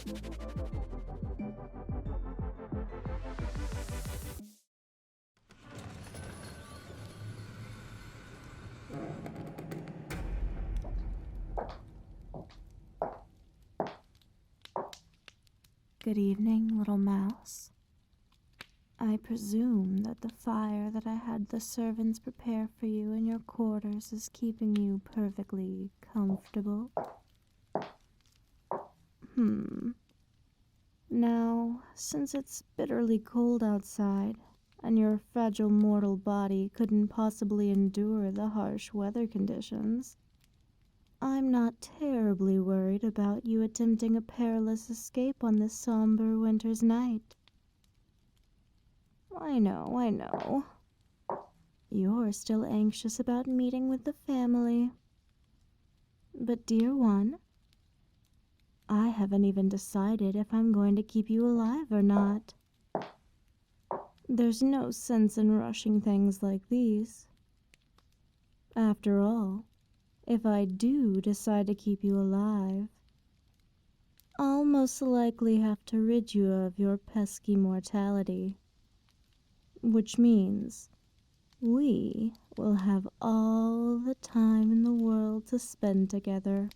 Good evening, little mouse. I presume that the fire that I had the servants prepare for you in your quarters is keeping you perfectly comfortable. Now, since it's bitterly cold outside, and your fragile mortal body couldn't possibly endure the harsh weather conditions, I'm not terribly worried about you attempting a perilous escape on this somber winter's night. I know. You're still anxious about meeting with the family. But dear one, I haven't even decided if I'm going to keep you alive or not. There's no sense in rushing things like these. After all, if I do decide to keep you alive, I'll most likely have to rid you of your pesky mortality. Which means we will have all the time in the world to spend together.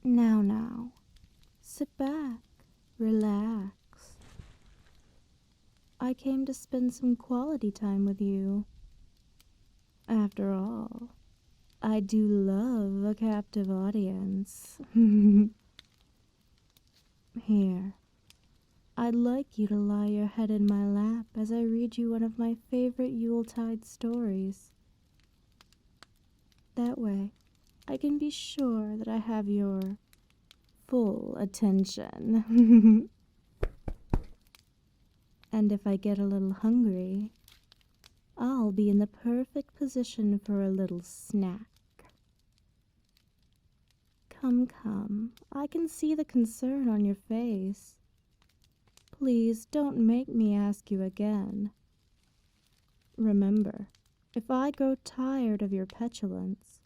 Now, sit back, relax. I came to spend some quality time with you. After all, I do love a captive audience. Here, I'd like you to lie your head in my lap as I read you one of my favorite Yuletide stories. That way, I can be sure that I have your full attention. And if I get a little hungry, I'll be in the perfect position for a little snack. Come, I can see the concern on your face. Please don't make me ask you again. Remember, if I grow tired of your petulance,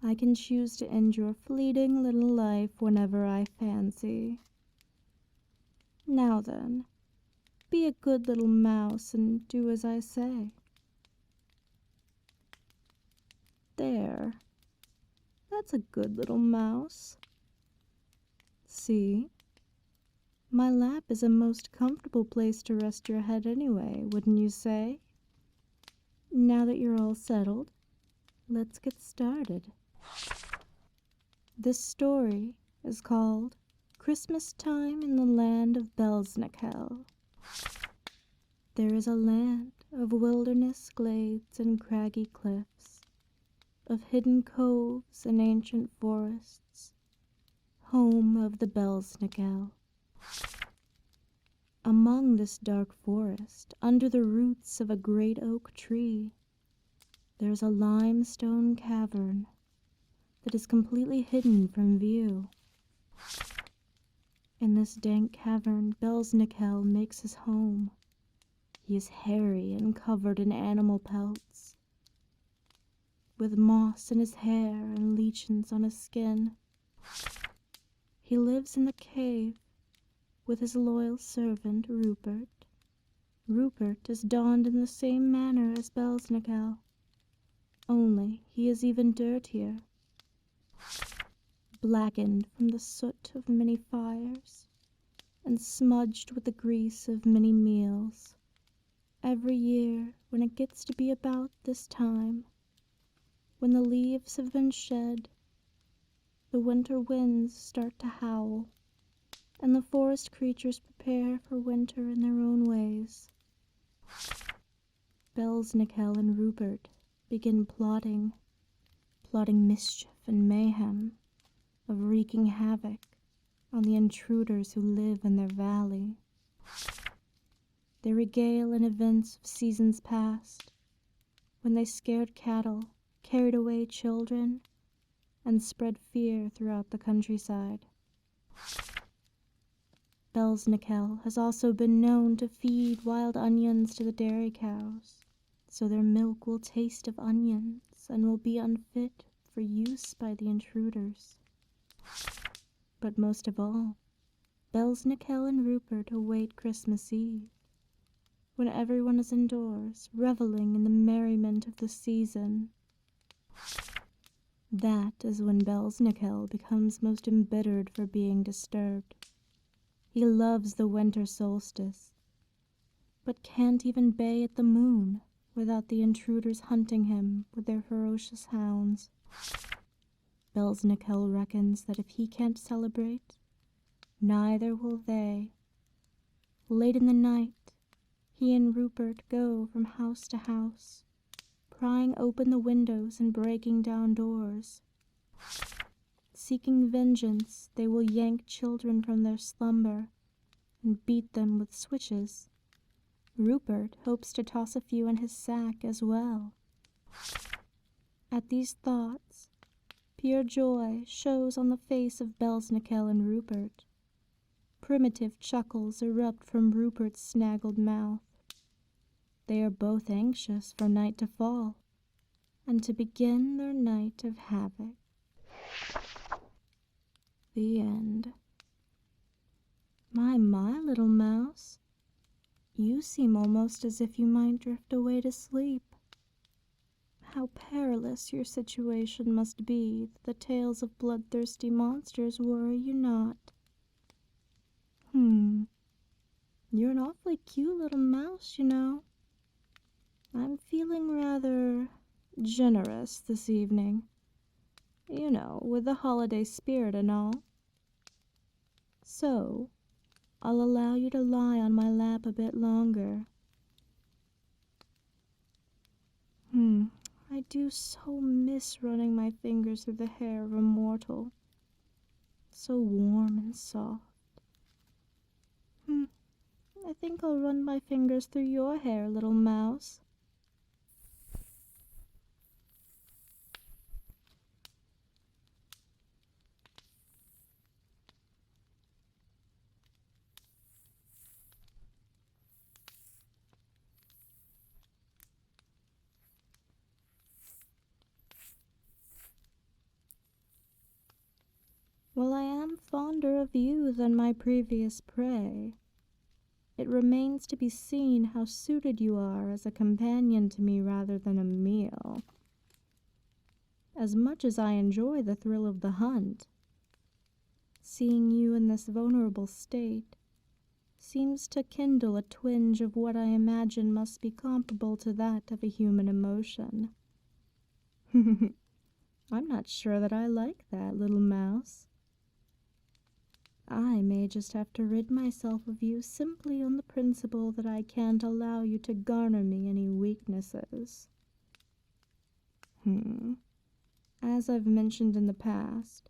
I can choose to end your fleeting little life whenever I fancy. Now then, be a good little mouse and do as I say. There. That's a good little mouse. See? My lap is a most comfortable place to rest your head anyway, wouldn't you say? Now that you're all settled, let's get started. This story is called Christmas Time in the Land of Belsnickel. There is a land of wilderness glades and craggy cliffs, of hidden coves and ancient forests, home of the Belsnickel. Among this dark forest, under the roots of a great oak tree, there is a limestone cavern that is completely hidden from view. In this dank cavern, Belsnickel makes his home. He is hairy and covered in animal pelts, with moss in his hair and lichens on his skin. He lives in the cave with his loyal servant, Rupert. Rupert is donned in the same manner as Belsnickel, only he is even dirtier, blackened from the soot of many fires, and smudged with the grease of many meals. Every year, when it gets to be about this time, when the leaves have been shed, the winter winds start to howl, and the forest creatures prepare for winter in their own ways, Belsnickel and Rupert begin plotting mischief and mayhem, of wreaking havoc on the intruders who live in their valley. They regale in events of seasons past, when they scared cattle, carried away children, and spread fear throughout the countryside. Belsnickel has also been known to feed wild onions to the dairy cows, so their milk will taste of onions and will be unfit for use by the intruders. But most of all, Belsnickel and Rupert await Christmas Eve, when everyone is indoors, reveling in the merriment of the season. That is when Belsnickel becomes most embittered for being disturbed. He loves the winter solstice, but can't even bay at the moon without the intruders hunting him with their ferocious hounds. Belsnickel reckons that if he can't celebrate, neither will they. Late in the night, he and Rupert go from house to house, prying open the windows and breaking down doors. Seeking vengeance, they will yank children from their slumber and beat them with switches. Rupert hopes to toss a few in his sack as well. At these thoughts, pure joy shows on the face of Belsnickel and Rupert. Primitive chuckles erupt from Rupert's snaggled mouth. They are both anxious for night to fall, and to begin their night of havoc. The end. My little mouse, you seem almost as if you might drift away to sleep. How perilous your situation must be that the tales of bloodthirsty monsters worry you not. You're an awfully cute little mouse, you know. I'm feeling rather generous this evening. You know, with the holiday spirit and all. So, I'll allow you to lie on my lap a bit longer. I do so miss running my fingers through the hair of a mortal. So warm and soft. I think I'll run my fingers through your hair, little mouse. While I am fonder of you than my previous prey, it remains to be seen how suited you are as a companion to me rather than a meal. As much as I enjoy the thrill of the hunt, seeing you in this vulnerable state seems to kindle a twinge of what I imagine must be comparable to that of a human emotion. I'm not sure that I like that, little mouse. I may just have to rid myself of you simply on the principle that I can't allow you to garner me any weaknesses. As I've mentioned in the past,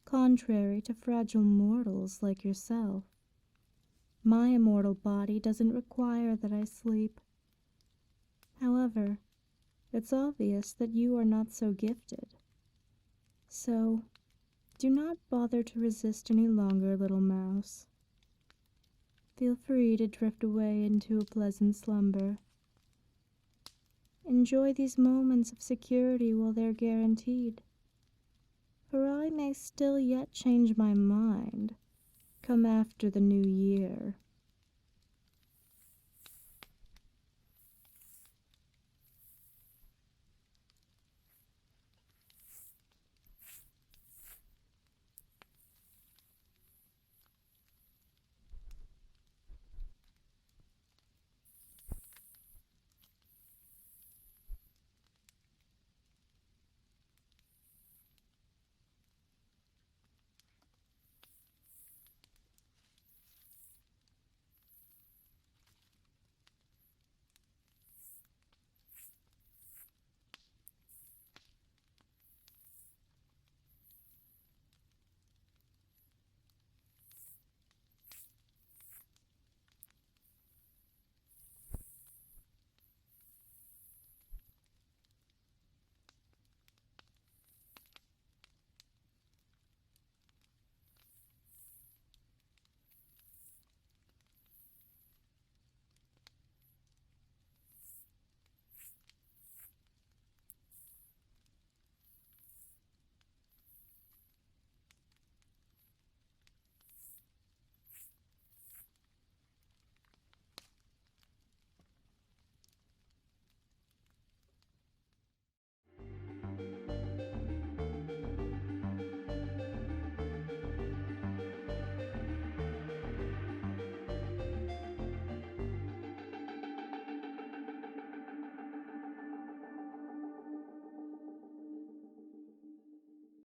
contrary to fragile mortals like yourself, my immortal body doesn't require that I sleep. However, it's obvious that you are not so gifted. So, do not bother to resist any longer, little mouse. Feel free to drift away into a pleasant slumber. Enjoy these moments of security while they're guaranteed, for I may still yet change my mind, come after the new year.